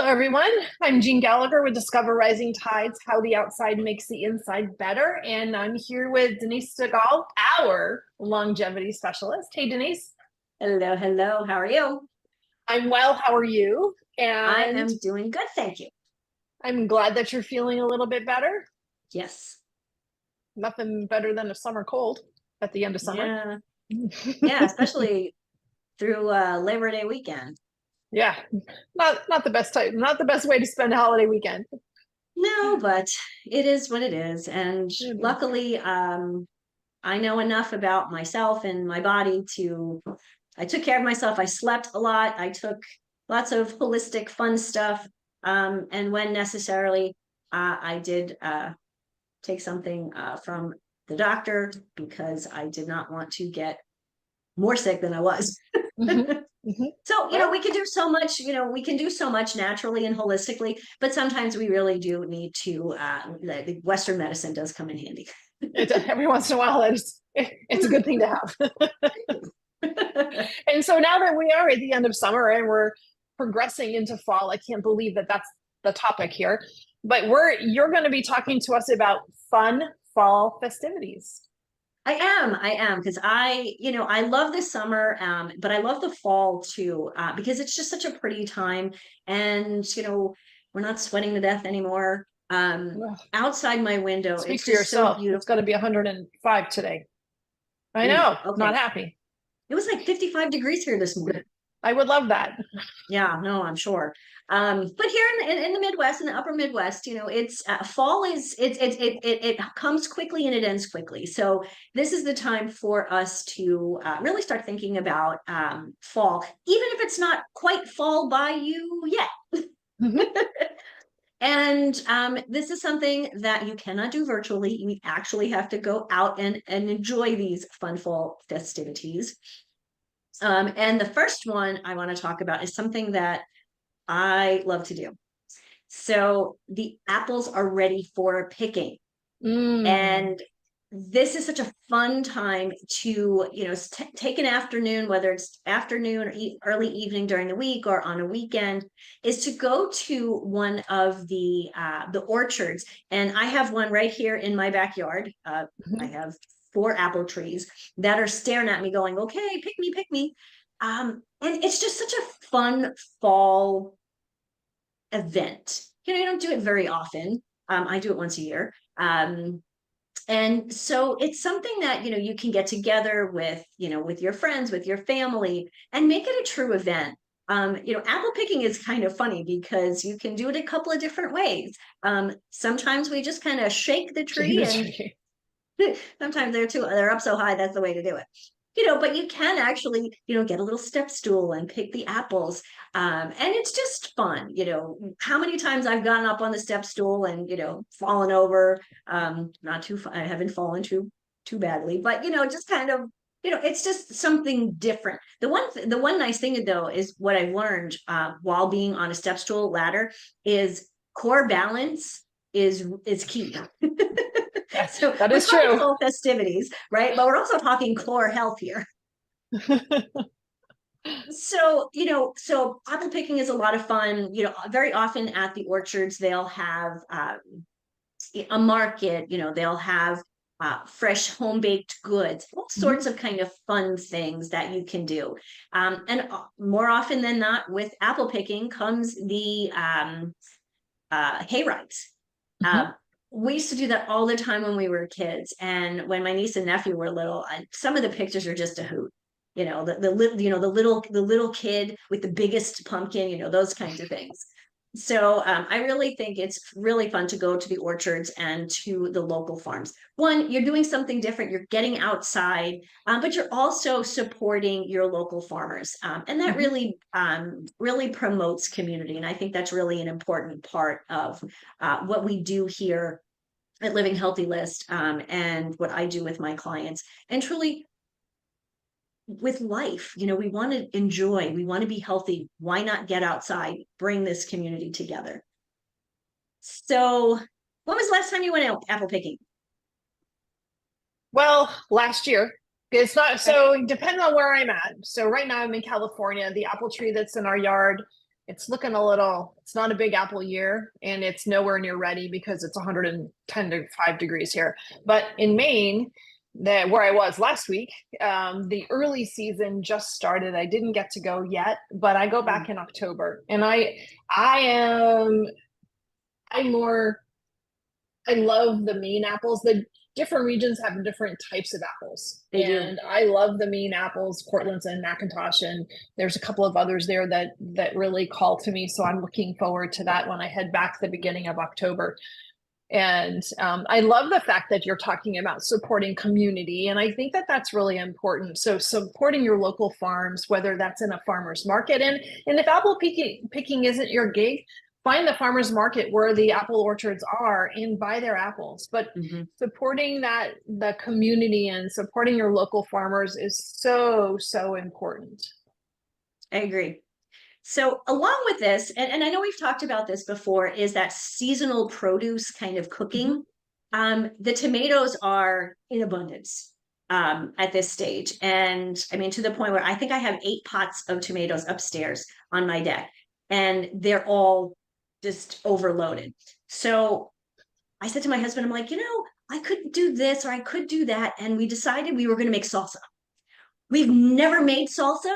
everyone. I'm Jeanne Gallagher with Discover Rising Tides, How the Outside Makes the Inside Better. And I'm here with Denise Stegall, our longevity specialist. Hey, Denise. Hello, hello. How are you? I'm well. How are you? I And am doing good, thank you. I'm glad that you're feeling a little bit better. Yes. Nothing better than a summer cold at the end of summer. Yeah. Yeah, especially through Labor Day weekend. Yeah, not the best time, not the best way to spend a holiday weekend. No, but it is what it is. And luckily, I know enough about myself and my body I took care of myself. I slept a lot. I took lots of holistic fun stuff. And when necessarily, I did take something from the doctor because I did not want to get more sick than I was. Mhm, mhm. So, we can do so much, we can do so much naturally and holistically, but sometimes we really do need to, the Western medicine does come in handy. Every once in a while, it's a good thing to have. And so now that we are at the end of summer and we're progressing into fall, I can't believe that that's the topic here. But you're going to be talking to us about fun fall festivities. I am, because I love the summer, but I love the fall too, because it's just such a pretty time, and we're not sweating to death anymore. Ugh. Outside my window, Speak it's for just so yourself. It's beautiful. going to be 105 today. I Ooh, know, okay, not happy. it was like 55 degrees here this morning. I would love that. Yeah, no, I'm sure. But here in the Midwest, in the upper Midwest, it's fall is it comes quickly and it ends quickly. So this is the time for us to really start thinking about fall, even if it's not quite fall by you yet. Mhm. And this is something that you cannot do virtually. You actually have to go out and enjoy these fun fall festivities. And the first one I want to talk about is something that I love to do. So the apples are ready for picking. Mm. And this is such a fun time to, take an afternoon, whether it's afternoon or early evening during the week or on a weekend, is to go to one of the orchards. And I have one right here in my backyard. I have 4 apple trees that are staring at me going, okay, pick me. And it's just such a fun fall event. You don't do it very often. I do it once a year. And so it's something that, you can get together with your friends, with your family, and make it a true event. Apple picking is kind of funny because you can do it a couple of different ways. Sometimes we just kind of shake the tree, and sometimes they're up so high, that's the way to do it. But you can actually, get a little step stool and pick the apples. And it's just fun. How many times I've gotten up on the step stool and, fallen over. Not too, I haven't fallen too badly, but, just kind of, it's just something different. The one nice thing though, is what I've learned, while being on a step stool ladder, is core balance is key. So That we're is talking true. fall festivities, right? But we're also talking core health here. So apple picking is a lot of fun. Very often at the orchards, they'll have a market, they'll have fresh home baked goods, all sorts of kind of fun things that you can do. And more often than not, with apple picking comes the hay rides. We used to do that all the time when we were kids, and when my niece and nephew were little, some of the pictures are just a hoot. The little kid with the biggest pumpkin, those kinds of things. So I really think it's really fun to go to the orchards and to the local farms. One, you're doing something different. You're getting outside, but you're also supporting your local farmers, and that really promotes community. And I think that's really an important part of what we do here at Living Healthy List, and what I do with my clients, and truly with life. We want to enjoy, we want to be healthy. Why not get outside, bring this community together? So when was the last time you went out apple picking? Well, last year. It's not so depending on where I'm at. So right now I'm in California. The apple tree that's in our yard it's looking a little, it's not a big apple year, and it's nowhere near ready because it's 110 to 5 degrees here. But in Maine, where I was last week, the early season just started. I didn't get to go yet, but I go back in October, and I love the Maine apples. The different regions have different types of apples. They do. And I love the Maine apples, Cortland's and McIntosh, and there's a couple of others there that really call to me. So I'm looking forward to that when I head back the beginning of October. And I love the fact that you're talking about supporting community. And I think that that's really important. So supporting your local farms, whether that's in a farmer's market. And if apple picking isn't your gig, find the farmer's market where the apple orchards are and buy their apples. But supporting the community and supporting your local farmers is so, so important. I agree. So along with this, and I know we've talked about this before, is that seasonal produce kind of cooking. The tomatoes are in abundance at this stage. And I mean, to the point where I think I have 8 pots of tomatoes upstairs on my deck, and they're all just overloaded. So I said to my husband, I'm like, I could do this or I could do that. And we decided we were going to make salsa. We've never made salsa,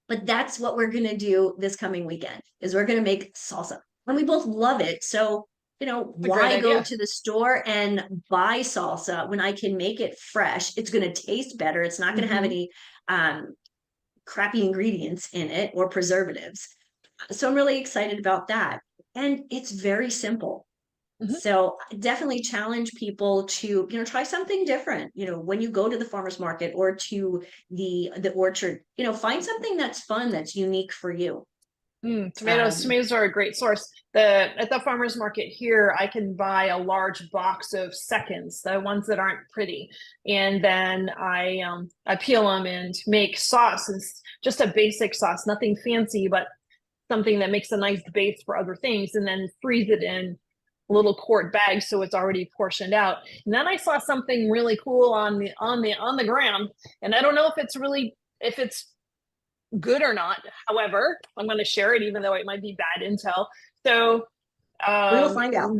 but that's what we're going to do this coming weekend, is we're going to make salsa. And we both love it. So, why go to the store and buy salsa when I can make it fresh? It's going to taste better. It's not going to have any crappy ingredients in it or preservatives. So I'm really excited about that. And it's very simple. So definitely challenge people to, try something different, when you go to the farmer's market or to the orchard, find something that's fun, that's unique for you. Tomatoes are a great source. At the farmer's market here, I can buy a large box of seconds, the ones that aren't pretty, and then I peel them and make sauce. It's just a basic sauce, nothing fancy, but something that makes a nice base for other things, and then freeze it in little quart bags so it's already portioned out. And then I saw something really cool on the ground, and I don't know if it's good or not. However, I'm going to share it, even though it might be bad intel. So we'll find out.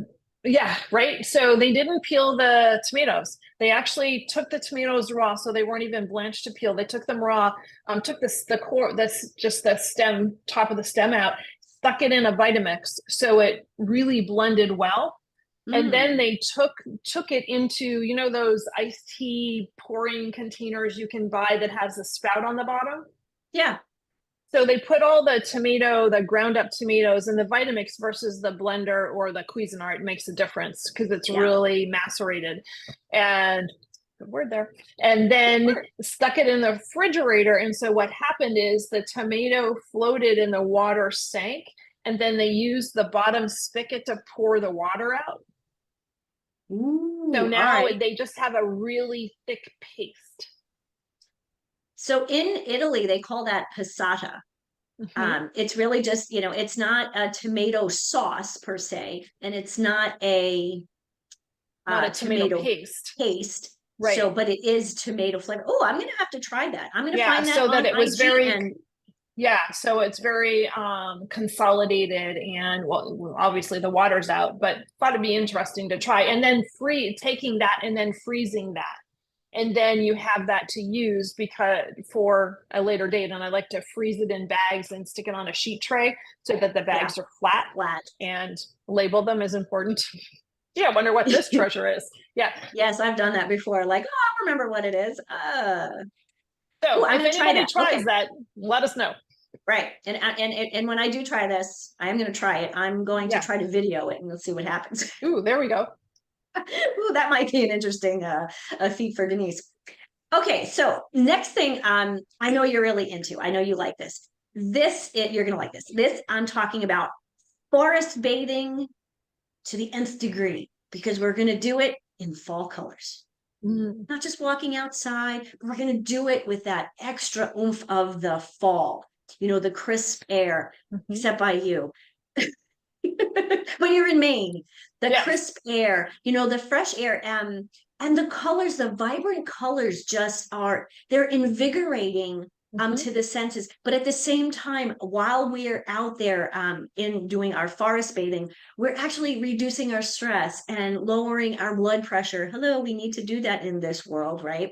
Yeah, right. So they didn't peel the tomatoes. They actually took the tomatoes raw, so they weren't even blanched to peel. They took them raw, took the core, just the stem, top of the stem out, stuck it in a Vitamix, so it really blended well. And then they took it into, those iced tea pouring containers you can buy that has a spout on the bottom. Yeah. So they put all the ground up tomatoes in the Vitamix versus the blender or the Cuisinart. It makes a difference because it's really macerated. And good word there. And then stuck it in the refrigerator. And so what happened is the tomato floated and the water sank. And then they used the bottom spigot to pour the water out. Ooh, so now they just have a really thick paste. So in Italy, they call that passata. It's really just, it's not a tomato sauce per se, and it's not a tomato paste. Right. So, but it is tomato flavor. Oh, I'm going to have to try that. I'm going to find that so on that it was IGN. So it's very consolidated, and obviously the water's out, but thought it'd be interesting to try. And then taking that and then freezing that. And then you have that to use for a later date. And I like to freeze it in bags and stick it on a sheet tray so that the bags are flat, and label them is important. I wonder what this treasure is. Yeah. Yes, I've done that before. Like, I remember what it is. So if anybody tries that, let us know. Right. And when I do try this, I'm going to try it. I'm going to try to video it, and we'll see what happens. Ooh, there we go. Ooh, that might be an interesting feat for Denise. Okay, so next thing I know you're really into. I know you like this. You're going to like this. This I'm talking about forest bathing to the nth degree, because we're going to do it in fall colors. Not just walking outside, but we're going to do it with that extra oomph of the fall. The crisp air, except by you. When you're in Maine, the crisp air, the fresh air, and the colors, the vibrant colors they're invigorating to the senses. But at the same time, while we're out there in doing our forest bathing, we're actually reducing our stress and lowering our blood pressure. Hello, we need to do that in this world, right?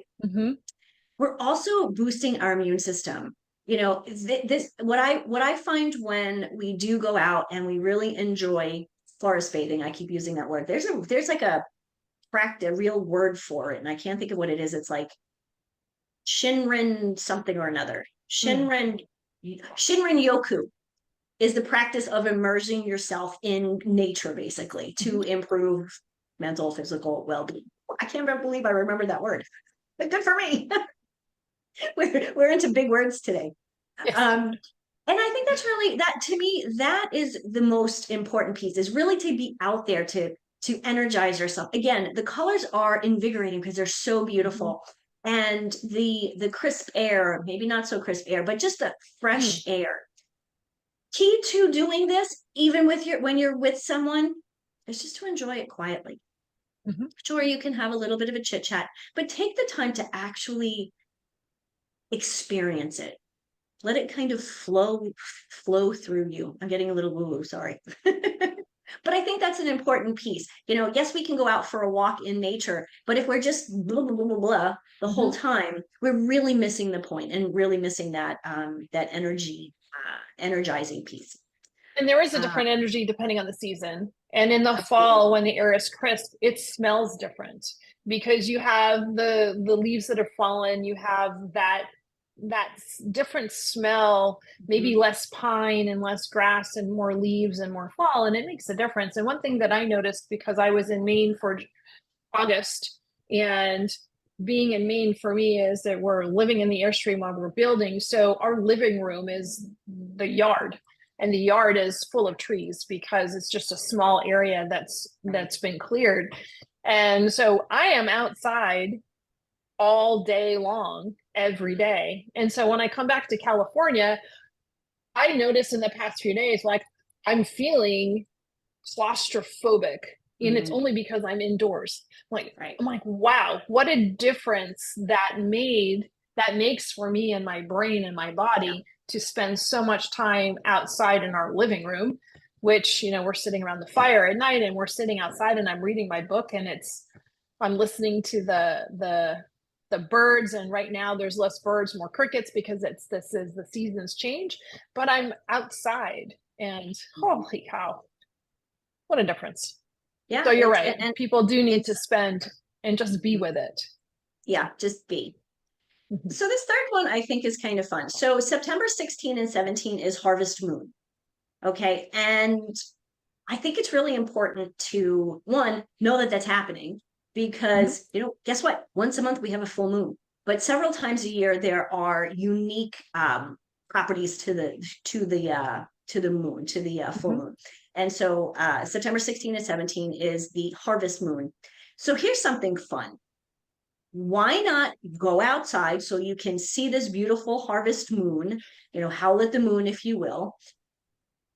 We're also boosting our immune system. You know, this what I find when we do go out and we really enjoy forest bathing. I keep using that word. There's like a real word for it, and I can't think of what it is. It's like Shinrin something or another. Shinrin yoku is the practice of immersing yourself in nature, basically, to improve mental, physical well-being. I can't believe I remember that word, but good for me. we're into big words today. Yes. And I think that's really, that to me, that is the most important piece, is really to be out there to energize yourself. Again, the colors are invigorating because they're so beautiful. And the crisp air, maybe not so crisp air, but just the fresh air. Key to doing this, even when you're with someone, is just to enjoy it quietly. Sure, you can have a little bit of a chit chat, but take the time to actually experience it. Let it kind of flow through you. I'm getting a little woo-woo, sorry. But I think that's an important piece. You know, yes, we can go out for a walk in nature, but if we're just blah, blah, blah, blah, blah the whole time, we're really missing the point and really missing that that energizing piece. And there is a different energy depending on the season. And in the fall, when the air is crisp, it smells different because you have the leaves that have fallen. You have that different smell, maybe less pine and less grass and more leaves and more fall, and it makes a difference. And one thing that I noticed, because I was in Maine for August, and being in Maine for me is that we're living in the Airstream while we're building, so our living room is the yard, and the yard is full of trees because it's just a small area that's been cleared. And so I am outside all day long, every day. And so when I come back to California, I noticed in the past few days, like, I'm feeling claustrophobic, and it's only because I'm indoors. I'm like, wow, what a difference that makes for me and my brain and my body to spend so much time outside in our living room, which, you know, we're sitting around the fire at night and we're sitting outside and I'm reading my book and I'm listening to the birds, and right now there's less birds, more crickets, because this is the seasons change, but I'm outside, and holy cow, what a difference. Yeah. So you're right. And people do need to spend and just be with it. Yeah, just be. So this third one I think is kind of fun. So September 16 and 17 is Harvest Moon. Okay. And I think it's really important to, one, know that that's happening. Because, you know, guess what? Once a month we have a full moon, but several times a year there are unique properties to the moon, to the full moon. And so September 16 and 17 is the harvest moon. So here's something fun. Why not go outside so you can see this beautiful harvest moon, you know, howl at the moon, if you will,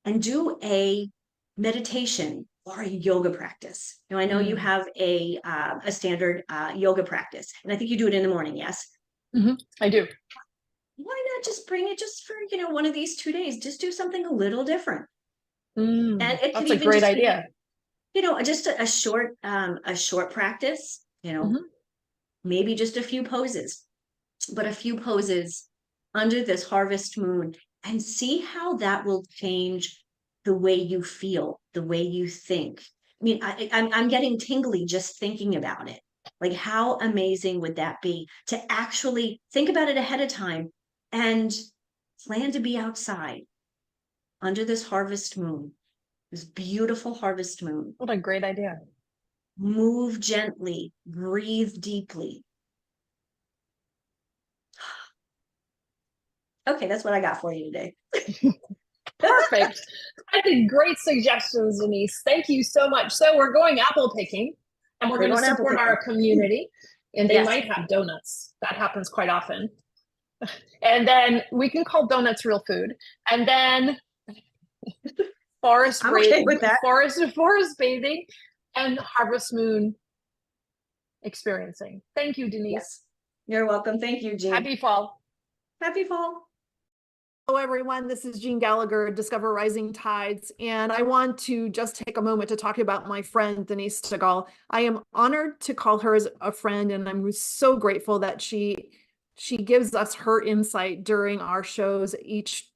and do a meditation or a yoga practice. Now, I know you have a standard yoga practice, and I think you do it in the morning. Yes, I do. Why not just bring it just for, you know, one of these 2 days? Just do something a little different. And it that's a great idea. You know, just a short practice. You know, maybe just a few poses, but a few poses under this harvest moon, and see how that will change the way you feel, the way you think. I mean, I'm getting tingly just thinking about it. Like, how amazing would that be to actually think about it ahead of time and plan to be outside under this harvest moon, this beautiful harvest moon. What a great idea. Move gently, breathe deeply. Okay, that's what I got for you today. Perfect. I did great suggestions, Denise. Thank you so much. So we're going apple picking, and we're going to support our community, and they might have donuts. That happens quite often. And then we can call donuts real food. And then forest bathing and harvest moon experiencing. Thank you, Denise. You're welcome. Thank you, Jeanne. Happy fall. Happy fall. Hello, everyone. This is Jeanne Gallagher, Discover Rising Tides, and I want to just take a moment to talk about my friend, Denise Stegall. I am honored to call her as a friend, and I'm so grateful that she gives us her insight during our shows, each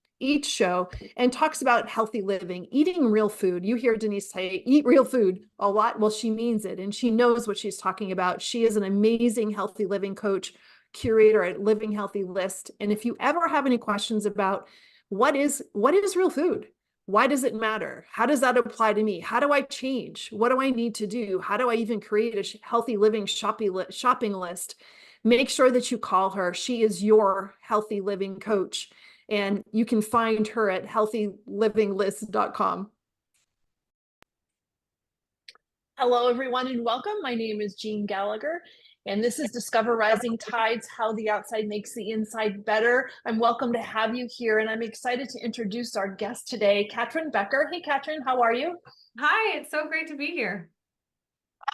show, and talks about healthy living, eating real food. You hear Denise say, eat real food a lot. Well, she means it, and she knows what she's talking about. She is an amazing healthy living coach, curator at Living Healthy List. And if you ever have any questions about what is real food, why does it matter, how does that apply to me, how do I change, what do I need to do, how do I even create a healthy living shopping list, make sure that you call her. She is your healthy living coach, and you can find her at healthylivinglist.com. Hello, everyone, and welcome. My name is Jeanne Gallagher, and this is Discover Rising Tides, How the Outside Makes the Inside Better. I'm welcome to have you here, and I'm excited to introduce our guest today, Catryn Becker. Hey, Catryn, how are you? Hi, it's so great to be here.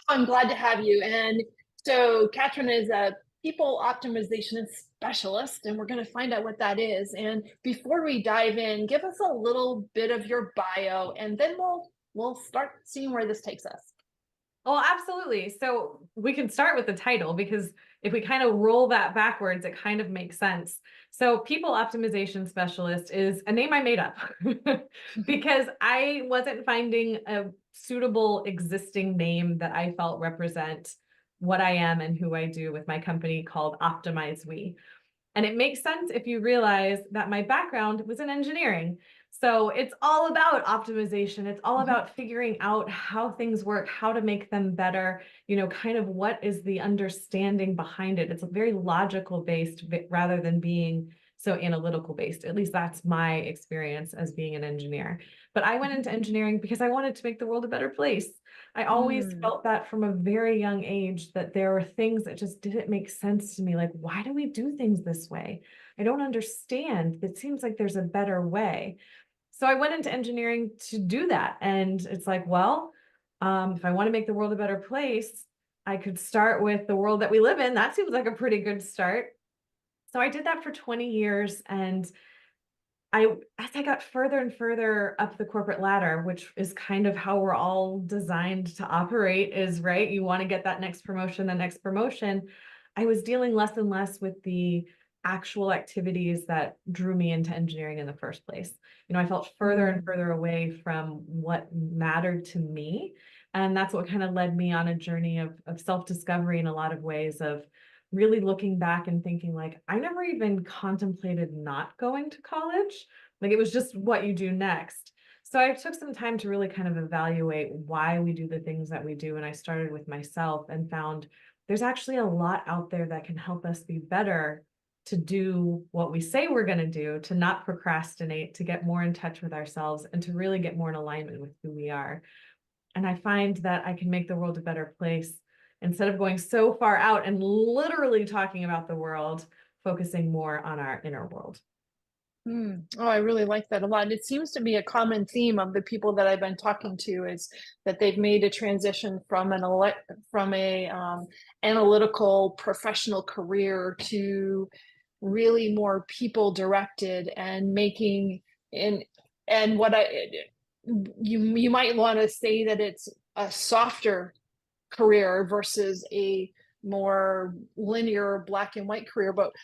I'm glad to have you. And so Catryn is a people optimization specialist, and we're going to find out what that is. And before we dive in, give us a little bit of your bio, and then we'll start seeing where this takes us. Well, absolutely. So we can start with the title, because if we kind of roll that backwards, it kind of makes sense. So people optimization specialist is a name I made up because I wasn't finding a suitable existing name that I felt represent what I am and who I do with my company called Optimize We. And it makes sense if you realize that my background was in engineering. So it's all about optimization. It's all about figuring out how things work, how to make them better, kind of what is the understanding behind it. It's very logical based rather than being so analytical based. At least that's my experience as being an engineer. But I went into engineering because I wanted to make the world a better place. I always felt that from a very young age, that there were things that just didn't make sense to me. Like, why do we do things this way? I don't understand. It seems like there's a better way. So I went into engineering to do that. And it's like, well, if I want to make the world a better place, I could start with the world that we live in. That seems like a pretty good start. So I did that for 20 years. And as I got further and further up the corporate ladder, which is kind of how we're all designed to operate, is right. You want to get that next promotion, the next promotion. I was dealing less and less with the actual activities that drew me into engineering in the first place. I felt further and further away from what mattered to me. And that's what kind of led me on a journey of self-discovery in a lot of ways, of really looking back and thinking, like, I never even contemplated not going to college. Like, it was just what you do next. So I took some time to really kind of evaluate why we do the things that we do. And I started with myself and found there's actually a lot out there that can help us be better, to do what we say we're going to do, to not procrastinate, to get more in touch with ourselves, and to really get more in alignment with who we are. And I find that I can make the world a better place instead of going so far out and literally talking about the world, focusing more on our inner world. Oh, I really like that a lot. It seems to be a common theme of the people that I've been talking to, is that they've made a transition from a analytical professional career to really more people directed, and making and what you might want to say that it's a softer career versus a more linear black and white career. But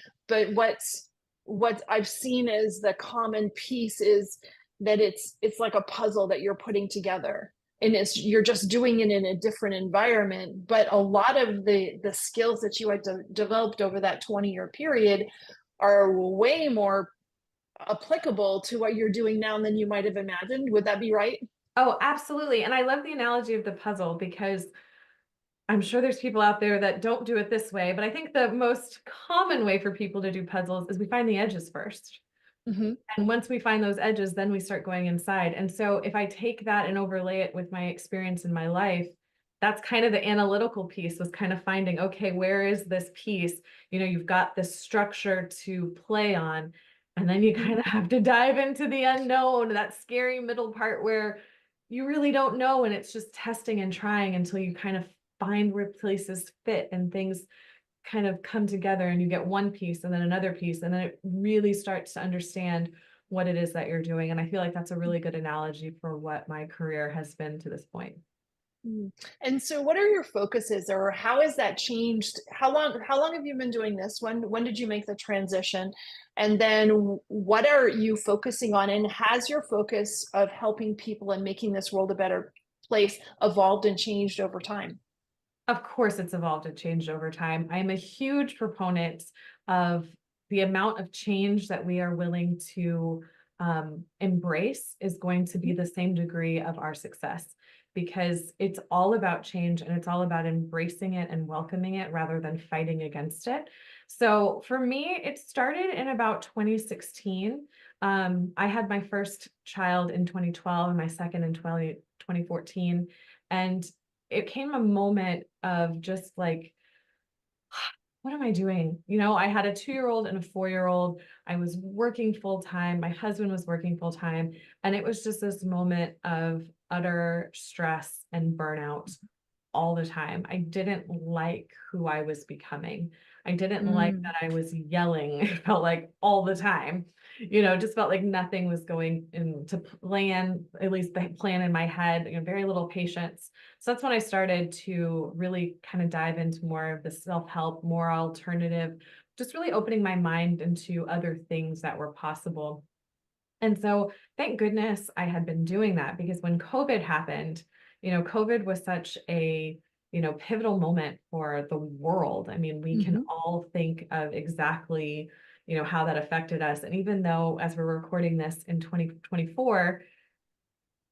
what I've seen is the common piece is that it's like a puzzle that you're putting together, and you're just doing it in a different environment. But a lot of the skills that you had developed over that 20-year period are way more applicable to what you're doing now than you might have imagined. Would that be right? Oh, absolutely. And I love the analogy of the puzzle, because I'm sure there's people out there that don't do it this way, but I think the most common way for people to do puzzles is we find the edges first. And once we find those edges, then we start going inside. And so if I take that and overlay it with my experience in my life, that's kind of the analytical piece, was kind of finding, okay, where is this piece? You've got this structure to play on, and then you kind of have to dive into the unknown, that scary middle part where you really don't know. And it's just testing and trying until you kind of find where places fit and things kind of come together and you get one piece and then another piece, and then it really starts to understand what it is that you're doing. And I feel like that's a really good analogy for what my career has been to this point. Mm. And so what are your focuses, or how has that changed? How long have you been doing this? When did you make the transition? And then what are you focusing on? And has your focus of helping people and making this world a better place evolved and changed over time? Of course, it's evolved and changed over time. I'm a huge proponent of the amount of change that we are willing to embrace is going to be the same degree of our success, because it's all about change and it's all about embracing it and welcoming it rather than fighting against it. So for me, it started in about 2016. I had my first child in 2012 and my second in 2014. And it came a moment of just like, what am I doing? You know, I had a 2-year-old and a 4-year-old. I was working full time. My husband was working full time. And it was just this moment of utter stress and burnout all the time. I didn't like who I was becoming. I didn't like Mm. that I was yelling, it felt like all the time. You know, just felt like nothing was going into plan, at least the plan in my head, you know, very little patience. So that's when I started to really kind of dive into more of the self-help, more alternative, just really opening my mind into other things that were possible. And so thank goodness I had been doing that, because when COVID happened, you know, COVID was such a, you know, pivotal moment for the world. I mean, we can Mhm. all think of exactly, you know, how that affected us. And even though as we're recording this in 2024,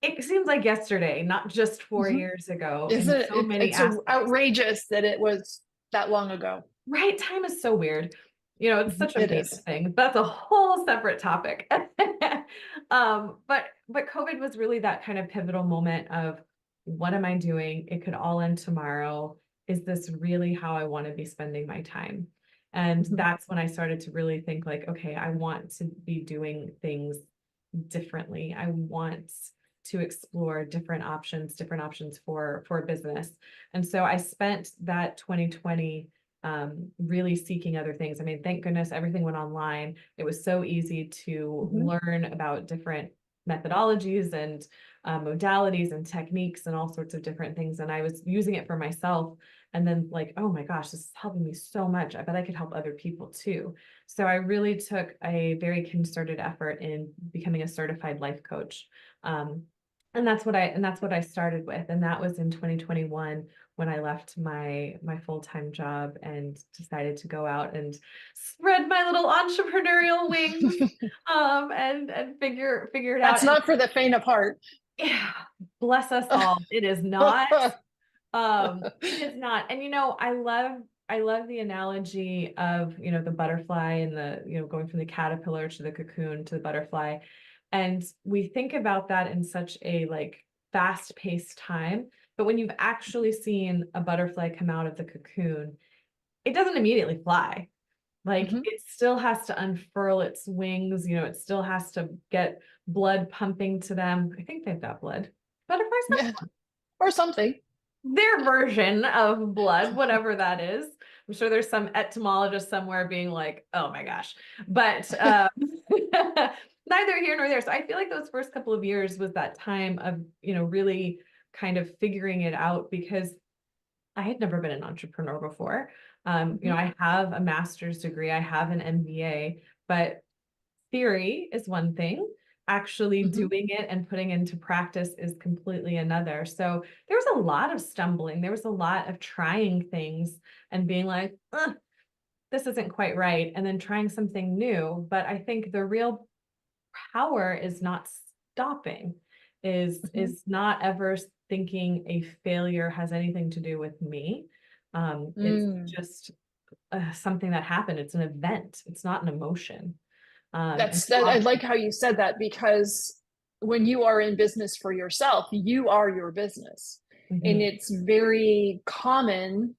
it seems like yesterday, not just 4 years ago Isn't in it? so many It's so aspects. outrageous that it was that long ago. Right, time is so weird. You know, it's Mhm. such a It weird is. thing. That's a whole separate topic. But COVID was really that kind of pivotal moment of, what am I doing? It could all end tomorrow. Is this really how I want to be spending my time? And Mhm. that's when I started to really think like, okay, I want to be doing things differently. I want to explore different options for business. And so I spent that 2020 really seeking other things. I mean, thank goodness everything went online. It was so easy to Mhm. learn about different methodologies and modalities and techniques and all sorts of different things. And I was using it for myself. And then like, oh my gosh, this is helping me so much. I bet I could help other people too. So I really took a very concerted effort in becoming a certified life coach. Um, and that's what I started with. And that was in 2021 when I left my full-time job and decided to go out and spread my little entrepreneurial wings and figure it That's out. And not for the faint of heart. yeah, bless us all. It is not. It is not. And you know, I love the analogy of, you know, the butterfly and the, you know, going from the caterpillar to the cocoon to the butterfly. And we think about that in such a like fast-paced time. But when you've actually seen a butterfly come out of the cocoon, it doesn't immediately fly. Like Mhm. it still has to unfurl its wings, you know, it still has to get blood pumping to them. I think they've got blood. Butterflies have Yeah, or something. their version of blood, whatever that is. I'm sure there's some etymologist somewhere being like, oh my gosh. But neither here nor there. So I feel like those first couple of years was that time of, you know, really kind of figuring it out, because I had never been an entrepreneur before. You know, Mhm. I have a master's degree, I have an MBA, but theory is one thing. Actually Mhm. doing it and putting into practice is completely another. So there was a lot of stumbling. There was a lot of trying things and being like, "Ugh, this isn't quite right," and then trying something new. But I think the real power is not stopping, Mhm. is not ever thinking a failure has anything to do with me. It's Mm. just something that happened. It's an event. It's not an emotion. And That's so that. I often, like how you said that, because when you are in business for yourself, you are your business. And mhm, it's very common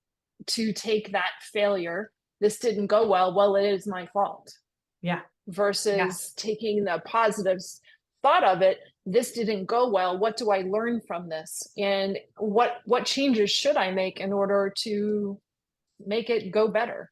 to take that failure. This didn't go well. Well, it is my fault. yeah, yeah, Versus taking the positives thought of it. This didn't go well. What do I learn from this? And what changes should I make in order to make it go better.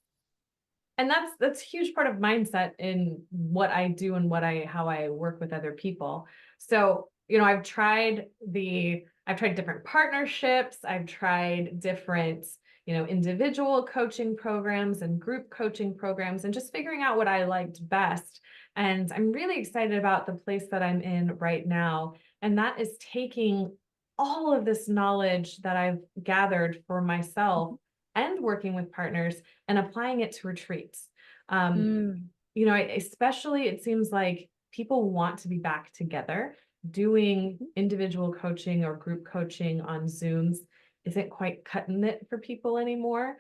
And that's a huge part of mindset in what I do and how I work with other people. So, I've tried different partnerships. I've tried different, individual coaching programs and group coaching programs, and just figuring out what I liked best. And I'm really excited about the place that I'm in right now. And that is taking all of this knowledge that I've gathered for myself and working with partners and applying it to retreats. Especially it seems like people want to be back together. Doing individual coaching or group coaching on Zooms isn't quite cutting it for people anymore.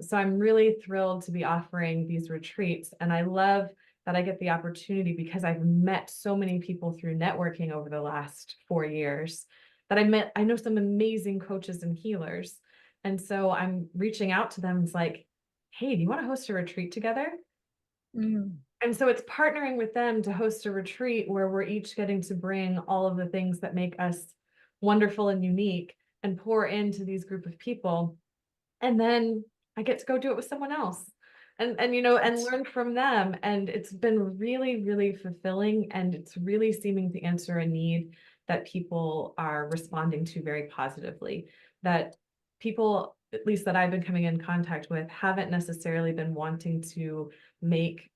So I'm really thrilled to be offering these retreats. And I love that I get the opportunity, because I've met so many people through networking over the last 4 years that I know some amazing coaches and healers. And so I'm reaching out to them. It's like, hey, do you want to host a retreat together? And so it's partnering with them to host a retreat where we're each getting to bring all of the things that make us wonderful and unique and pour into these group of people. And then I get to go do it with someone else and learn from them. And it's been really, really fulfilling. And it's really seeming to answer a need that people are responding to very positively. That people, at least that I've been coming in contact with, haven't necessarily been wanting to make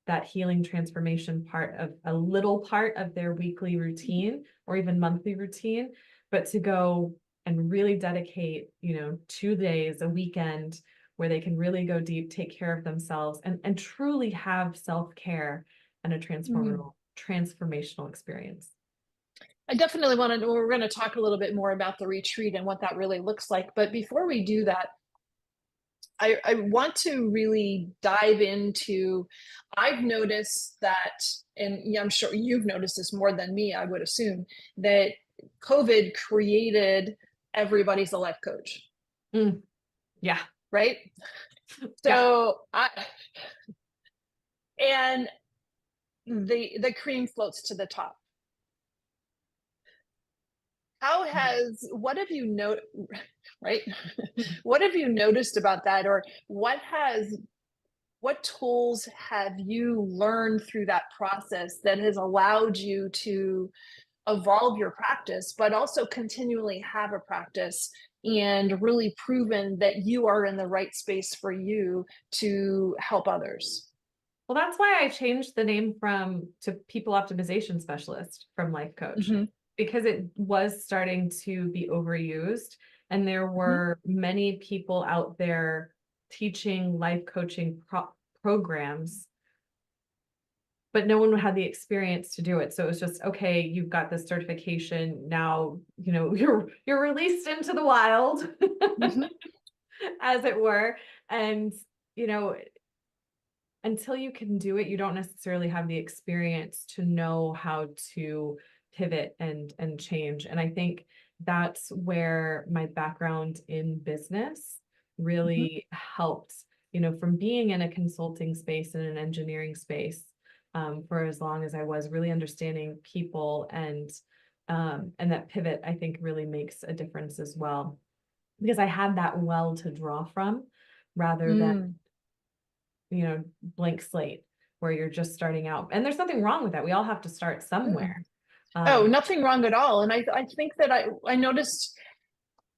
that healing transformation part of a little part of their weekly routine or even monthly routine, but to go and really dedicate, 2 days, a weekend where they can really go deep, take care of themselves, and truly have self-care and a transformational experience. I definitely we're going to talk a little bit more about the retreat and what that really looks like. But before we do that, I want to really dive into, I've noticed that, and I'm sure you've noticed this more than me, I would assume, that COVID created everybody's a life coach. Yeah. Right? So and the cream floats to the top. What have you noticed, right? What have you noticed about that? Or what tools have you learned through that process that has allowed you to evolve your practice, but also continually have a practice and really proven that you are in the right space for you to help others? Well, that's why I changed the name to people optimization specialist from life coach, because it was starting to be overused. And there were many people out there teaching life coaching programs, but no one had the experience to do it. So it was just, okay, you've got this certification. Now, you're released into the wild, as it were. And, until you can do it, you don't necessarily have the experience to know how to pivot and change. And I think that's where my background in business really helped, from being in a consulting space and an engineering space for as long as I was, really understanding people and that pivot, I think, really makes a difference as well, because I had that well to draw from rather than blank slate where you're just starting out. And there's nothing wrong with that. We all have to start somewhere. Nothing wrong at all. And I think that I noticed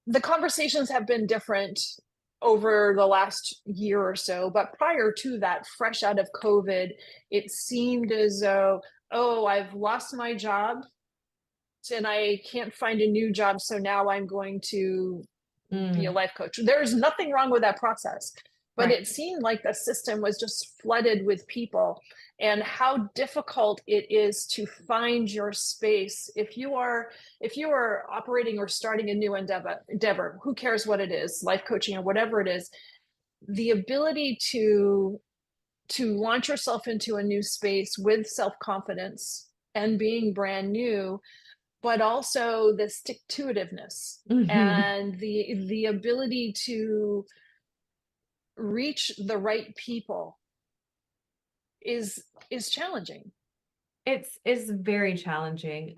the conversations have been different over the last year or so, but prior to that, fresh out of COVID, it seemed as though, I've lost my job and I can't find a new job, so now I'm going to be a life coach. There's nothing wrong with that process. But it seemed like the system was just flooded with people, and how difficult it is to find your space. If you are operating or starting a new endeavor, who cares what it is, life coaching or whatever it is, the ability to launch yourself into a new space with self-confidence and being brand new, but also the stick-to-itiveness and the ability to reach the right people is challenging. It's very challenging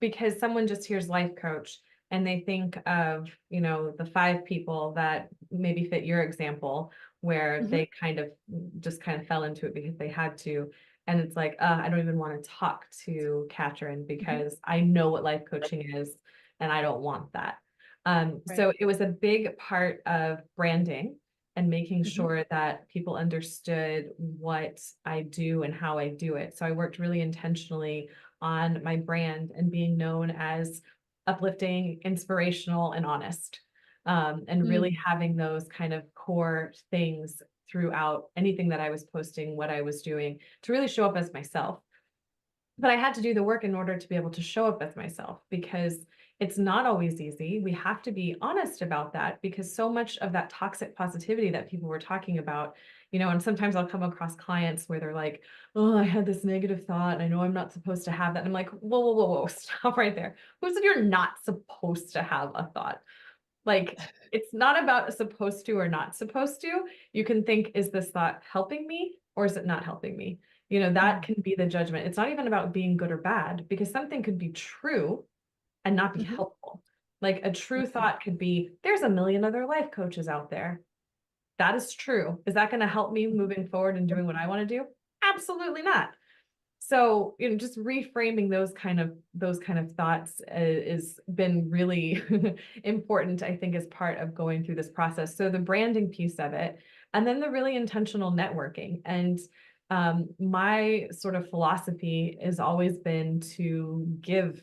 because someone just hears life coach and they think of, you know, the 5 people that maybe fit your example, where Mhm. they kind of just kind of fell into it because they had to. And it's like, I don't even want to talk to Catryn because I know what life coaching is and I don't want that. Right. So it was a big part of branding and making Mhm. sure that people understood what I do and how I do it. So I worked really intentionally on my brand and being known as uplifting, inspirational, and honest. And really Mm. having those kind of core things throughout anything that I was posting, what I was doing, to really show up as myself. But I had to do the work in order to be able to show up as myself, because it's not always easy. We have to be honest about that, because so much of that toxic positivity that people were talking about, you know, and sometimes I'll come across clients where they're like, oh, I had this negative thought and I know I'm not supposed to have that. And I'm like, whoa, whoa, whoa, whoa, stop right there. Who said you're not supposed to have a thought? Like, it's not about supposed to or not supposed to. You can think, is this thought helping me or is it not helping me? You know, that Mm. can be the judgment. It's not even about being good or bad, because something could be true and not be Mhm. helpful. Like a true Mhm. thought could be, there's a million other life coaches out there. That is true. Is that going to help me moving forward and doing what I want to do? Absolutely not. So, you know, just reframing those kind of thoughts is been really important, I think, as part of going through this process. So the branding piece of it, and then the really intentional networking. And my sort of philosophy has always been to give.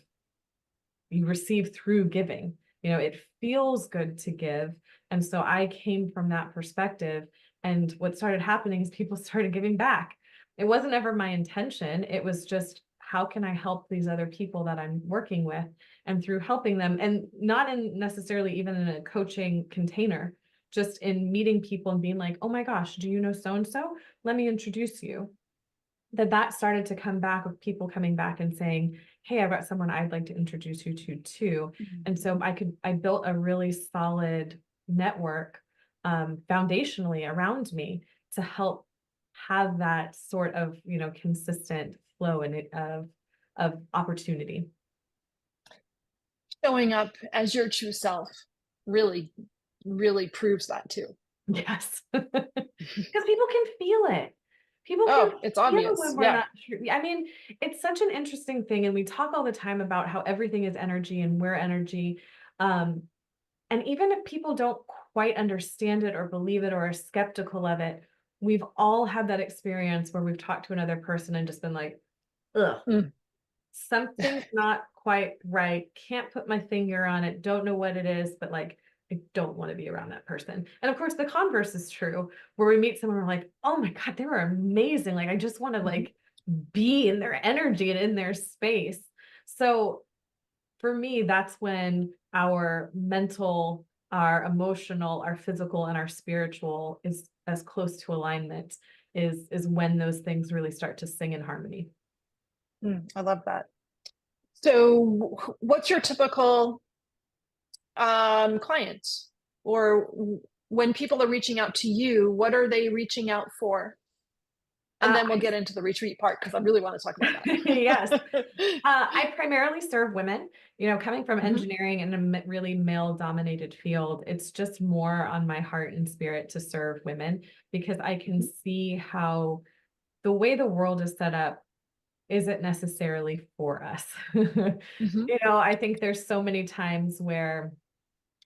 You receive through giving. You know, it feels good to give. And so I came from that perspective. And what started happening is people started giving back. It wasn't ever my intention. It was just, how can I help these other people that I'm working with? And through helping them, and not in necessarily even in a coaching container, just in meeting people and being like, oh my gosh, do you know so and so? Let me introduce you. That started to come back, with people coming back and saying, hey, I've got someone I'd like to introduce you to too. Mhm. And so I built a really solid network, foundationally around me, to help have that sort of, you know, consistent flow of opportunity. Showing up as your true self really, really proves that too. Yes. Because people can feel it. People can Oh, it's feel obvious. when we're Yeah. not true. I mean, it's such an interesting thing. And we talk all the time about how everything is energy and we're energy. Um, and even if people don't quite understand it or believe it or are skeptical of it, we've all had that experience where we've talked to another person and just been like, ugh, Mm. something's not quite right. Can't put my finger on it. Don't know what it is, but like, I don't want to be around that person. And of course, the converse is true, where we meet someone, we're like, oh my God, they were amazing. Like, I just want to Mhm. like be in their energy and in their space. So for me, that's when our mental, our emotional, our physical, and our spiritual is as close to alignment, is when those things really start to sing in harmony. Mm, I love that. So, what's your typical client, or when people are reaching out to you, what are they reaching out for? And then we'll I get into the retreat part because I really want to talk about Yes. that. I primarily serve women, you know, coming from Mhm. engineering in a really male dominated field. It's just more on my heart and spirit to serve women, because I can see how the way the world is set up isn't necessarily for us. Mhm. You know, I think there's so many times where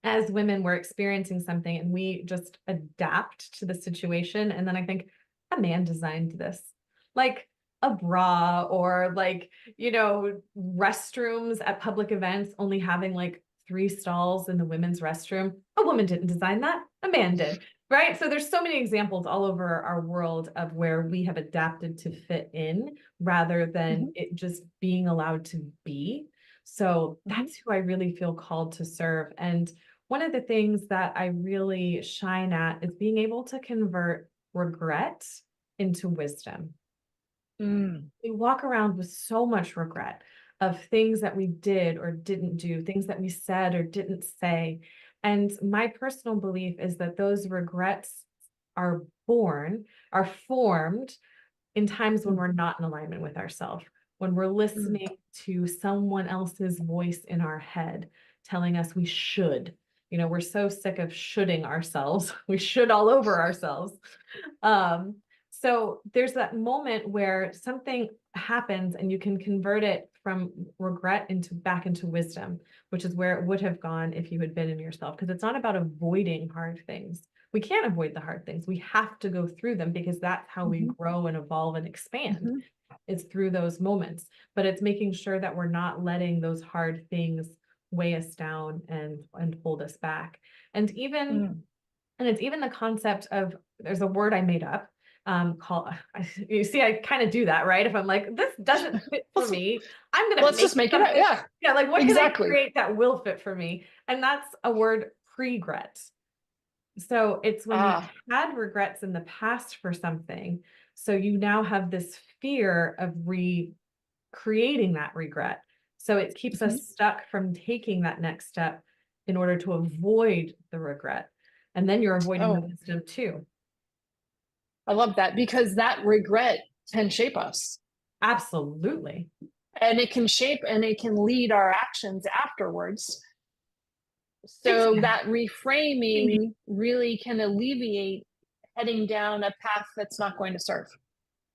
as women we're experiencing something and we just adapt to the situation. And then I think, a man designed this. Like a bra, or like, you know, restrooms at public events only having like 3 stalls in the women's restroom. A woman didn't design that, a man did. Right. So there's so many examples all over our world of where we have adapted to fit in rather than Mhm. it just being allowed to be. So Mhm. that's who I really feel called to serve. And one of the things that I really shine at is being able to convert regret into wisdom. Mm. We walk around with so much regret of things that we did or didn't do, things that we said or didn't say. And my personal belief is that those regrets are are formed in times when Mm. we're not in alignment with ourselves, when we're Mm. listening to someone else's voice in our head. telling us we should. We're so sick of shoulding ourselves. We should all over ourselves. So there's that moment where something happens and you can convert it from regret back into wisdom, which is where it would have gone if you had been in yourself. Because it's not about avoiding hard things. We can't avoid the hard things. We have to go through them because that's how we grow and evolve and expand. It's through those moments, but it's making sure that we're not letting those hard things weigh us down and hold us back. And it's even the concept of, there's a word I made up, called, you see, I kind of do that, right? If I'm like, this doesn't fit for me, I'm going to let's just make it up. Yeah. Yeah. Like what can I create that will fit for me? And that's a word, pregret. So it's when you had regrets in the past for something. So you now have this fear of recreating that regret. So it keeps us stuck from taking that next step in order to avoid the regret. And then you're avoiding the wisdom too. I love that, because that regret can shape us. Absolutely. And it can shape and it can lead our actions afterwards. So that reframing really can alleviate heading down a path that's not going to serve.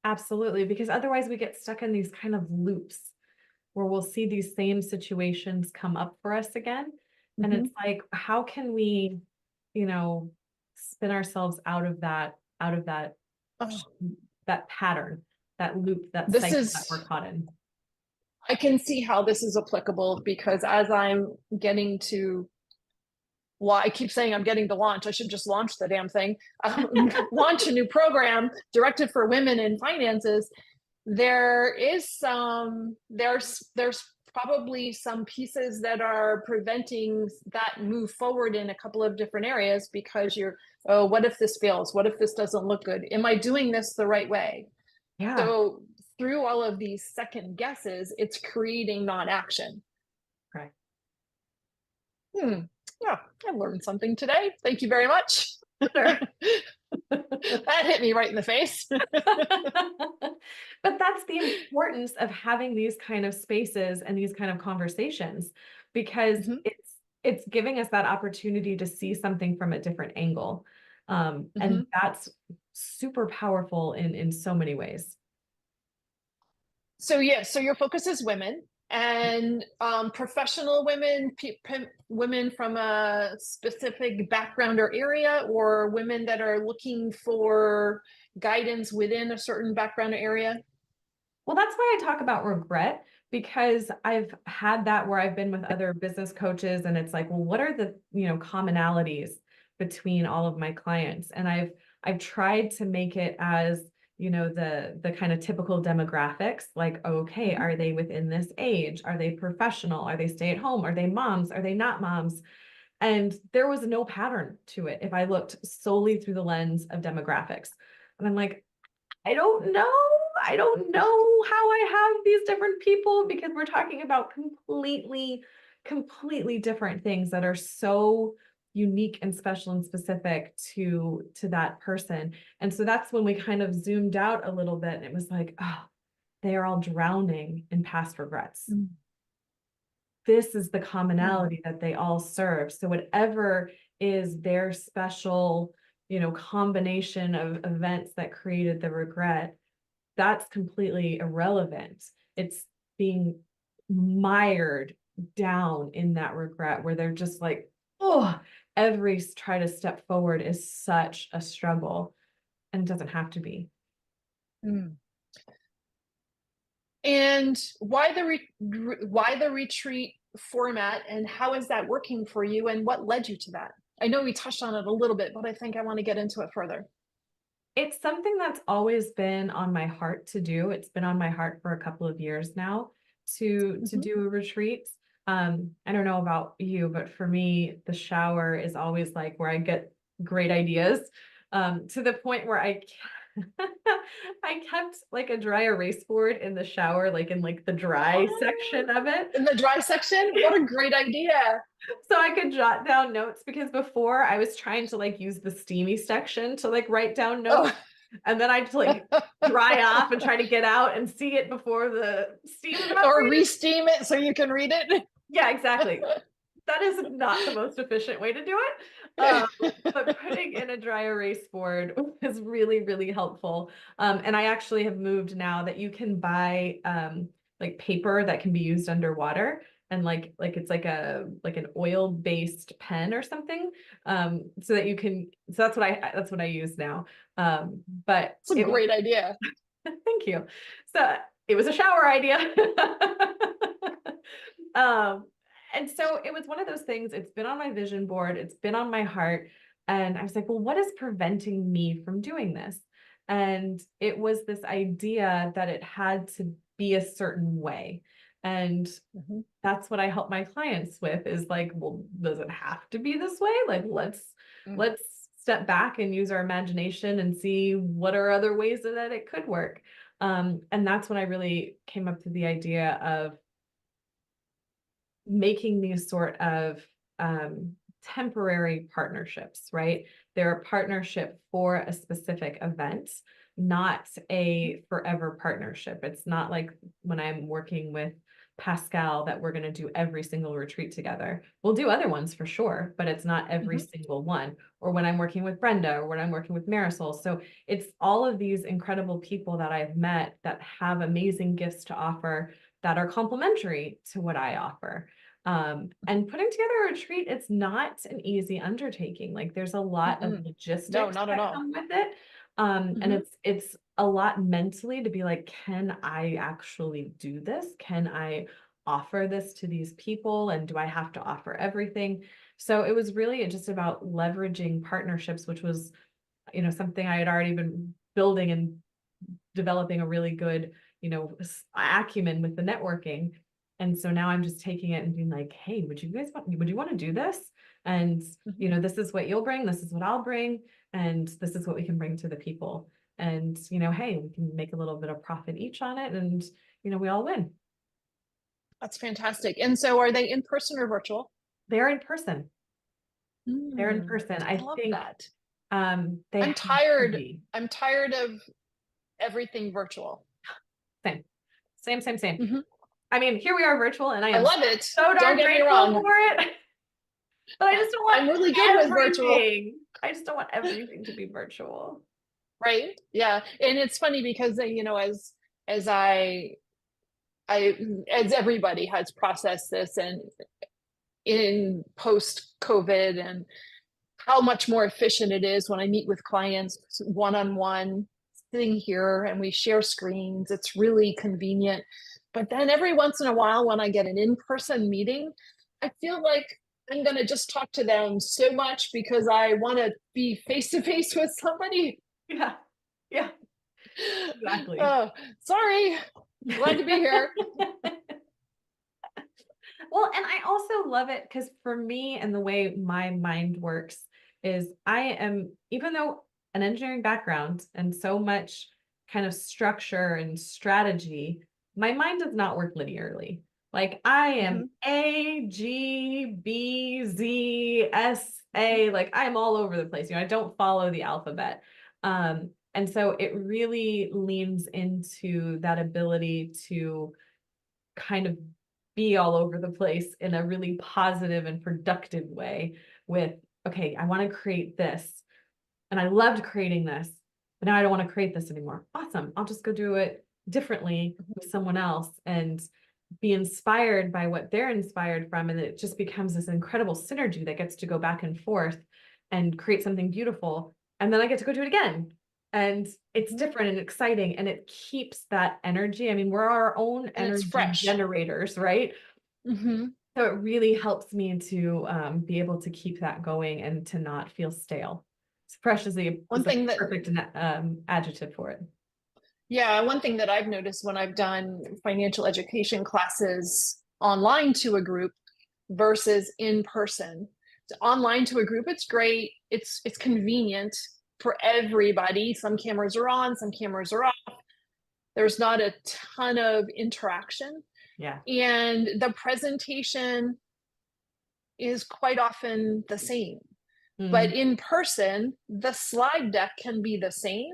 Absolutely. Because otherwise we get stuck in these kind of loops where we'll see these same situations come up for us again. And it's like, how can we, spin ourselves out of that that pattern, that loop, that cycle that we're caught in. I can see how this is applicable, because as I'm getting to, well, I keep saying I'm getting to launch. I should just launch the damn thing. Launch a new program directed for women in finances. There's probably some pieces that are preventing that move forward in a couple of different areas, because what if this fails? What if this doesn't look good? Am I doing this the right way? Yeah. So through all of these second guesses, it's creating non-action. Right. Yeah, I learned something today. Thank you very much. Sure. That hit me right in the face. But that's the importance of having these kind of spaces and these kind of conversations, because it's giving us that opportunity to see something from a different angle. And that's super powerful in so many ways. So so your focus is women, and professional women, women from a specific background or area, or women that are looking for guidance within a certain background or area? Well, that's why I talk about regret, because I've had that where I've been with other business coaches and it's like, well, what are the, commonalities between all of my clients? And I've tried to make it as, the kind of typical demographics, like, okay, are they within this age? Are they professional? Are they stay at home? Are they moms? Are they not moms? And there was no pattern to it if I looked solely through the lens of demographics. And I'm like, I don't know how I have these different people, because we're talking about completely different things that are so unique and special and specific to that person. And so that's when we kind of zoomed out a little bit, and it was like, oh, they are all drowning in past regrets. This is the commonality that they all serve. So whatever is their special, combination of events that created the regret, that's completely irrelevant. It's being mired down in that regret, where they're just like, oh, every try to step forward is such a struggle, and it doesn't have to be. And why the retreat format, and how is that working for you, and what led you to that? I know we touched on it a little bit, but I think I want to get into it further. It's something that's always been on my heart to do. It's been on my heart for a couple of years now to do a retreat. I don't know about you, but for me, the shower is always like where I get great ideas, to the point where I kept like a dry erase board in the shower, like in like the dry section of it. In the dry section? What a great idea. So I could jot down notes, because before I was trying to like use the steamy section to like write down notes. And then I'd like dry off and try to get out and see it before the steam. Or re-steam it so you can read it. Yeah, exactly. that is not the most efficient way to do it. But putting in a dry erase board is really, really helpful. And I actually have moved now that you can buy like paper that can be used underwater. And like it's like an oil-based pen or something. So that you can, so that's what I use now. But It's a great idea. thank you. So it was a shower idea. And so it was one of those things, it's been on my vision board, it's been on my heart. And I was like, well, what is preventing me from doing this? And it was this idea that it had to be a certain way. And that's what I help my clients with is like, well, does it have to be this way? Like, let's step back and use our imagination and see what are other ways that it could work. And that's when I really came up to the idea of making these sort of temporary partnerships, right? They're a partnership for a specific event, not a forever partnership. It's not like when I'm working with Pascal that we're going to do every single retreat together. We'll do other ones for sure, but it's not every single one. Or when I'm working with Brenda or when I'm working with Marisol. So it's all of these incredible people that I've met that have amazing gifts to offer that are complementary to what I offer. And putting together a retreat, it's not an easy undertaking. Like there's a lot of logistics not at that all. come with it. And it's a lot mentally to be like, can I actually do this? Can I offer this to these people? And do I have to offer everything? So it was really just about leveraging partnerships, which was, something I had already been building and developing a really good, acumen with the networking. And so now I'm just taking it and being like, hey, would you want to do this? And, this is what you'll bring. This is what I'll bring. And this is what we can bring to the people. And, hey, we can make a little bit of profit each on it. And, we all win. That's fantastic. And so are they in person or virtual? They're in person. They're in person. I love think that. I'm tired of everything virtual. Same. I mean, here we are virtual and I love it. So darn grateful for it. But I just don't want I'm really good with virtual. I just don't want everything to be virtual. Right. Yeah. And it's funny because, as everybody has processed this and in post-COVID and how much more efficient it is when I meet with clients one-on-one, sitting here and we share screens, it's really convenient. But then every once in a while, when I get an in-person meeting, I feel like I'm going to just talk to them so much because I want to be face-to-face with somebody. Yeah. Exactly. Oh, sorry. Glad to be here. Well, and I also love it because for me and the way my mind works is I am, even though an engineering background and so much kind of structure and strategy, my mind does not work linearly. Like I am A, G, B, Z, S, A, like I'm all over the place. I don't follow the alphabet. And so it really leans into that ability to kind of be all over the place in a really positive and productive way with, okay, I want to create this. And I loved creating this, but now I don't want to create this anymore. Awesome. I'll just go do it differently with someone else and be inspired by what they're inspired from. And it just becomes this incredible synergy that gets to go back and forth and create something beautiful. And then I get to go do it again. And it's different and exciting and it keeps that energy. I mean, we're our own energy generators, right? So it really helps me to be able to keep that going and to not feel stale. It's fresh is the perfect adjective for it. Yeah, one thing that I've noticed when I've done financial education classes online to a group versus in person. So online to a group, it's great. It's convenient for everybody. Some cameras are on, some cameras are off. There's not a ton of interaction. Yeah. And the presentation is quite often the same. But in person, the slide deck can be the same,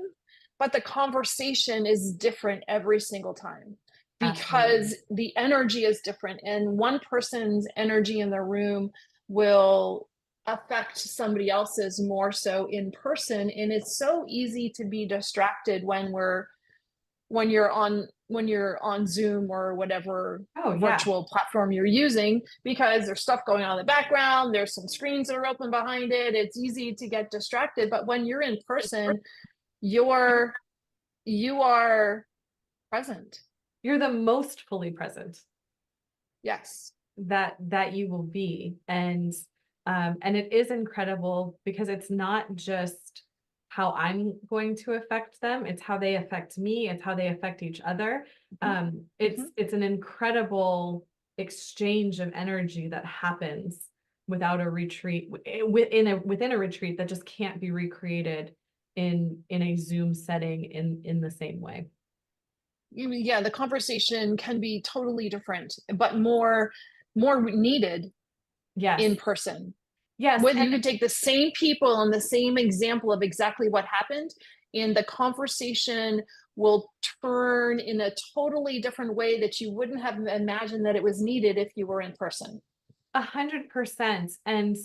but the conversation is different every single time. because the energy is different, and one person's energy in the room will affect somebody else's more so in person. And it's so easy to be distracted when you're on Zoom or whatever virtual platform you're using, because there's stuff going on in the background, there's some screens that are open behind it, it's easy to get distracted. But when you're in person, you are present. You're the most fully present. Yes. That you will be. And it is incredible because it's not just how I'm going to affect them, it's how they affect me, it's how they affect each other. It's an incredible exchange of energy that happens without a retreat, within a retreat, that just can't be recreated in a Zoom setting in the same way. Yeah, the conversation can be totally different, but more needed in person. Yes. Whether you could take the same people and the same example of exactly what happened, and the conversation will turn in a totally different way that you wouldn't have imagined that it was needed if you were in person. 100%. And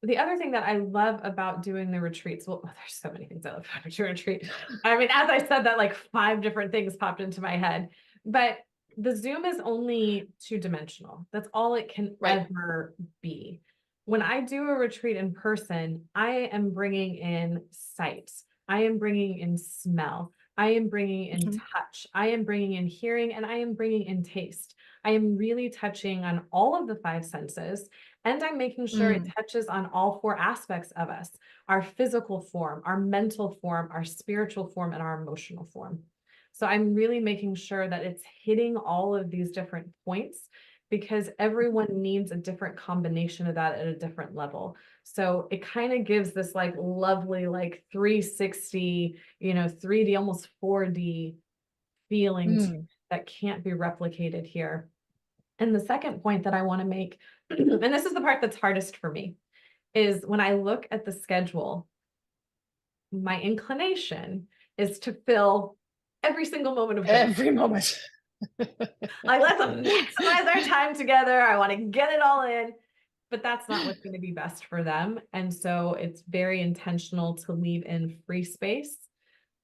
the other thing that I love about doing the retreats, well, there's so many things I love about your retreat. I mean, as I said that, like 5 different things popped into my head, but the Zoom is only 2-dimensional. That's all it can ever be. When I do a retreat in person, I am bringing in sight. I am bringing in smell. I am bringing in touch. I am bringing in hearing, and I am bringing in taste. I am really touching on all of the 5 senses. And I'm making sure it touches on all 4 aspects of us: our physical form, our mental form, our spiritual form, and our emotional form. So I'm really making sure that it's hitting all of these different points, because everyone needs a different combination of that at a different level. So it kind of gives this like lovely, like 360, 3D, almost 4D feeling that can't be replicated here. And the second point that I want to make, and this is the part that's hardest for me, is when I look at the schedule, my inclination is to fill every single moment of every moment. Like, let's maximize our time together. I want to get it all in, but that's not what's going to be best for them. And so it's very intentional to leave in free space,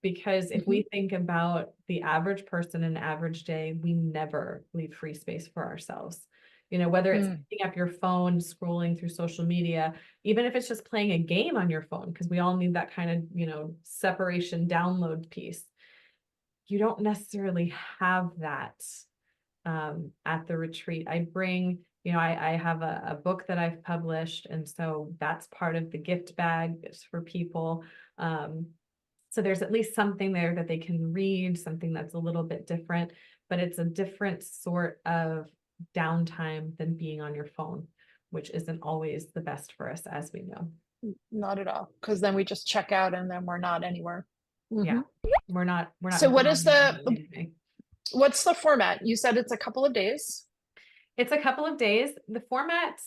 because if we think about the average person in an average day, we never leave free space for ourselves. Whether it's picking up your phone, scrolling through social media, even if it's just playing a game on your phone, because we all need that kind of, separation download piece. You don't necessarily have that at the retreat. I bring, I have a book that I've published, and so that's part of the gift bag. It's for people. So there's at least something there that they can read, something that's a little bit different, but it's a different sort of downtime than being on your phone, which isn't always the best for us, as we know. Not at all, because then we just check out and then we're not anywhere. Yeah, we're not. So what's the format? You said it's a couple of days. It's a couple of days. The format,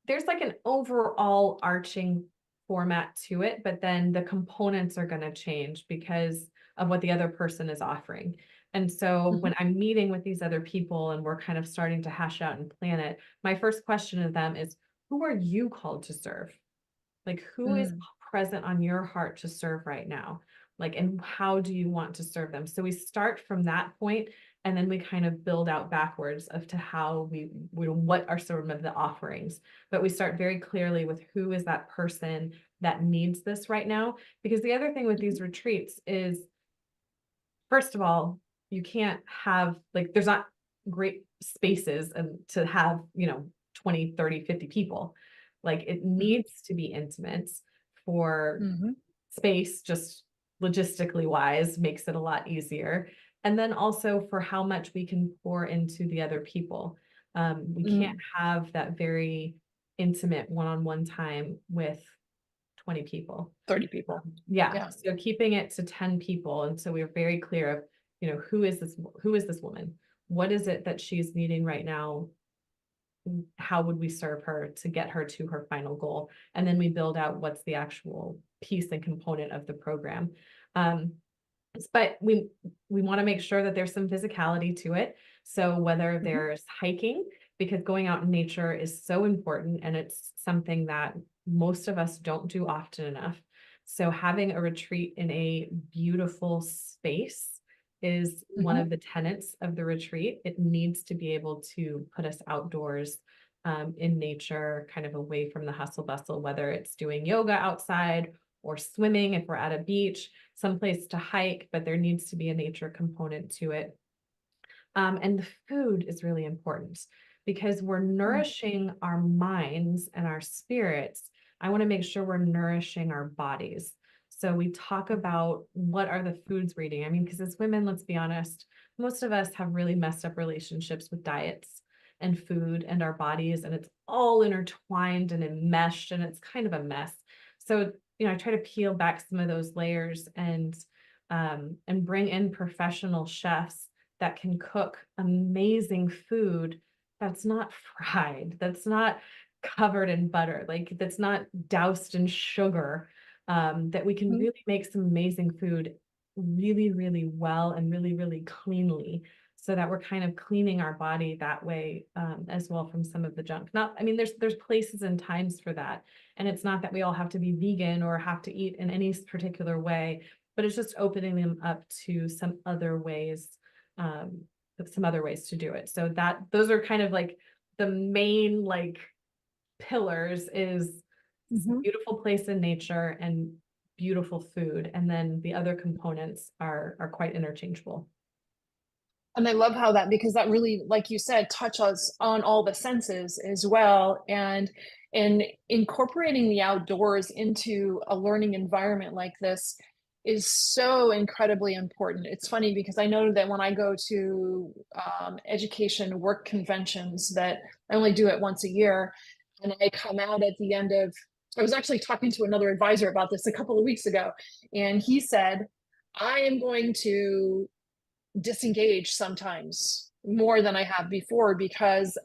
there's like an overall arching format to it, but then the components are going to change because of what the other person is offering. And so when I'm meeting with these other people and we're kind of starting to hash out and plan it, my first question to them is, who are you called to serve? Like, who is present on your heart to serve right now? Like, and how do you want to serve them? So we start from that point, and then we kind of build out backwards of to how what are some of the offerings. But we start very clearly with who is that person that needs this right now. Because the other thing with these retreats is, first of all, you can't have, like, there's not great spaces and to have, 20, 30, 50 people. Like, it needs to be intimate for space, just logistically wise, makes it a lot easier. And then also for how much we can pour into the other people. We can't have that very intimate one-on-one time with 20 people, 30 people. Yeah. So keeping it to 10 people. And so we're very clear of, who is this woman? What is it that she's needing right now? How would we serve her to get her to her final goal? And then we build out what's the actual piece and component of the program. But we want to make sure that there's some physicality to it. So whether there's hiking, because going out in nature is so important and it's something that most of us don't do often enough. So having a retreat in a beautiful space is one of the tenets of the retreat. It needs to be able to put us outdoors, in nature, kind of away from the hustle bustle, whether it's doing yoga outside or swimming if we're at a beach, someplace to hike, but there needs to be a nature component to it. And the food is really important because we're nourishing our minds and our spirits. I want to make sure we're nourishing our bodies. So we talk about what are the foods we're eating. I mean, because as women, let's be honest, most of us have really messed up relationships with diets and food and our bodies, and it's all intertwined and enmeshed, and it's kind of a mess. So, I try to peel back some of those layers and bring in professional chefs that can cook amazing food that's not fried, that's not covered in butter, like that's not doused in sugar, that we can really make some amazing food really, really well and really, really cleanly, so that we're kind of cleaning our body that way, as well, from some of the junk. Not, I mean, there's places and times for that. And it's not that we all have to be vegan or have to eat in any particular way, but it's just opening them up to some other ways, to do it. So those are kind of like the main like pillars is beautiful place in nature and beautiful food. And then the other components are quite interchangeable. And I love how that, because that really, like you said, touches on all the senses as well. And incorporating the outdoors into a learning environment like this is so incredibly important. It's funny because I know that when I go to education work conventions, that I only do it once a year, and I come out at the end of, I was actually talking to another advisor about this a couple of weeks ago, and he said, I am going to disengage sometimes more than I have before, because,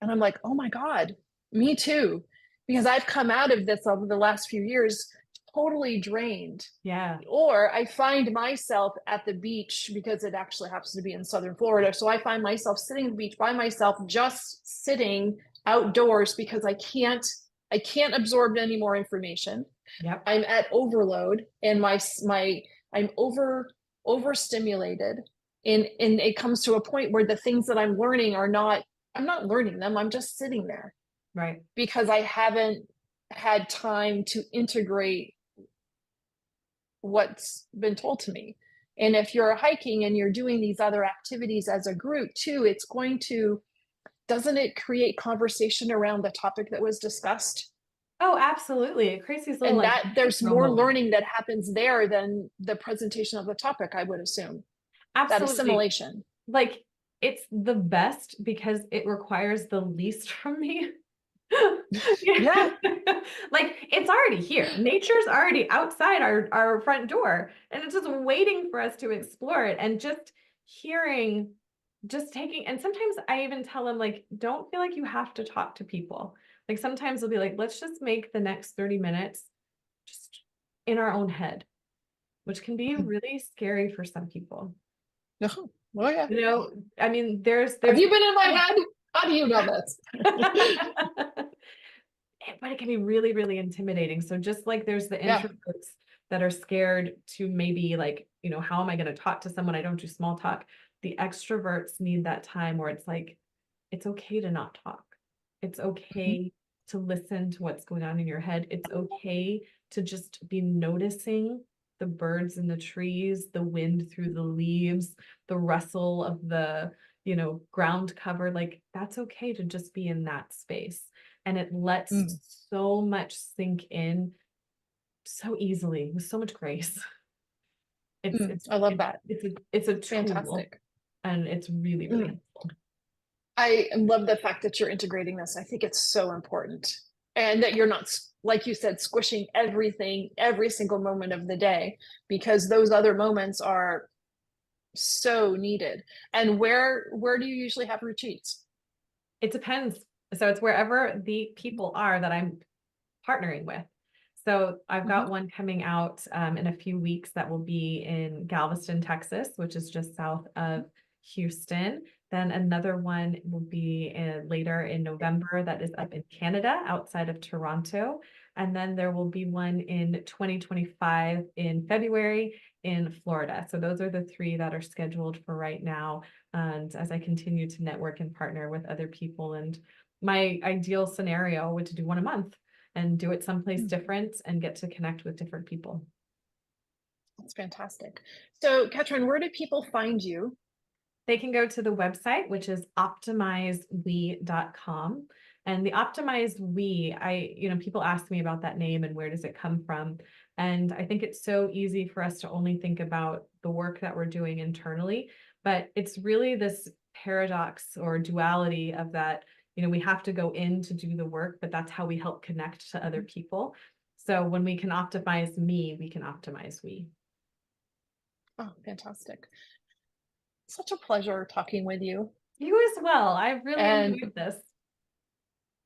and I'm like, oh my God, me too. Because I've come out of this over the last few years totally drained. Yeah. Or I find myself at the beach, because it actually happens to be in Southern Florida. So I find myself sitting at the beach by myself, just sitting outdoors, because I can't absorb any more information. Yep. I'm at overload, and I'm overstimulated. And it comes to a point where the things that I'm learning I'm not learning them. I'm just sitting there. Right. Because I haven't had time to integrate what's been told to me. And if you're hiking and you're doing these other activities as a group too, doesn't it create conversation around the topic that was discussed? Oh, absolutely. It creates these little, and that there's more moments. learning that happens there than the presentation of the topic, I would assume. Absolutely. That assimilation. Like, it's the best because it requires the least from me. Yeah. Like, it's already here. Nature's already outside our front door, and it's just waiting for us to explore it. And just taking, and sometimes I even tell them, like, don't feel like you have to talk to people. Like, sometimes they'll be like, let's just make the next 30 minutes just in our own head, which can be really scary for some people. Oh yeah. I mean, there's have you been in my head? How do you know this? But it can be really, really intimidating. So just like there's the introverts that are scared to maybe, like, how am I going to talk to someone? I don't do small talk. The extroverts need that time where it's like, it's okay to not talk. It's okay to listen to what's going on in your head. It's okay to just be noticing the birds in the trees, the wind through the leaves, the rustle of the, ground cover. Like, that's okay to just be in that space. And it lets so much sink in so easily with so much grace. I love that. It's a tool, fantastic. And it's really, really helpful. I love the fact that you're integrating this. I think it's so important. And that you're not, like you said, squishing everything every single moment of the day, because those other moments are so needed. And where do you usually have retreats? It depends. So it's wherever the people are that I'm partnering with. So I've got one coming out in a few weeks that will be in Galveston, Texas, which is just south of Houston. Then another one will be later in November that is up in Canada outside of Toronto. And then there will be one in 2025 in February in Florida. So those are the three that are scheduled for right now. And as I continue to network and partner with other people, and my ideal scenario would to do one a month and do it someplace different and get to connect with different people. That's fantastic. So Catryn, where do people find you? They can go to the website, which is optimizewe.com. And the Optimized We, people ask me about that name and where does it come from? And I think it's so easy for us to only think about the work that we're doing internally, but it's really this paradox or duality of that, we have to go in to do the work, but that's how we help connect to other people. So when we can optimize me, we can optimize we. Oh, fantastic. Such a pleasure talking with you. You as well. I really enjoyed this.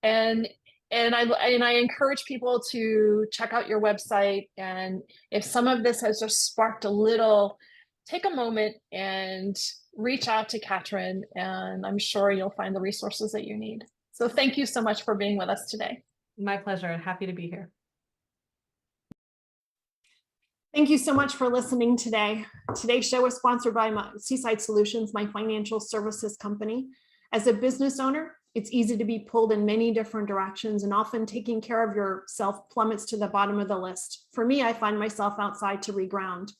And I encourage people to check out your website. And if some of this has just sparked a little, take a moment and reach out to Catryn, and I'm sure you'll find the resources that you need. So thank you so much for being with us today. My pleasure. Happy to be here. Thank you so much for listening today. Today's show was sponsored by Seaside Solutions, my financial services company. As a business owner, it's easy to be pulled in many different directions, and often taking care of yourself plummets to the bottom of the list. For me, I find myself outside to reground.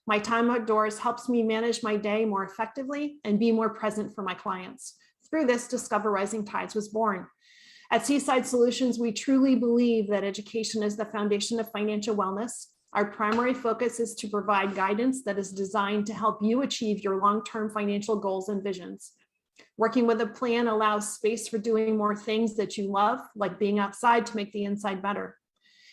My time outdoors helps me manage my day more effectively and be more present for my clients. Through this, Discover Rising Tides was born. At Seaside Solutions, we truly believe that education is the foundation of financial wellness. Our primary focus is to provide guidance that is designed to help you achieve your long-term financial goals and visions. Working with a plan allows space for doing more things that you love, like being outside to make the inside better.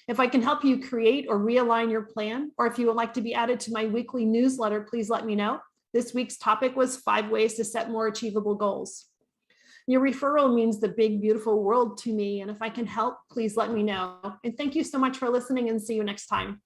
If I can help you create or realign your plan, or if you would like to be added to my weekly newsletter, please let me know. This week's topic was 5 ways to set more achievable goals. Your referral means the big, beautiful world to me. And if I can help, please let me know. And thank you so much for listening, and see you next time.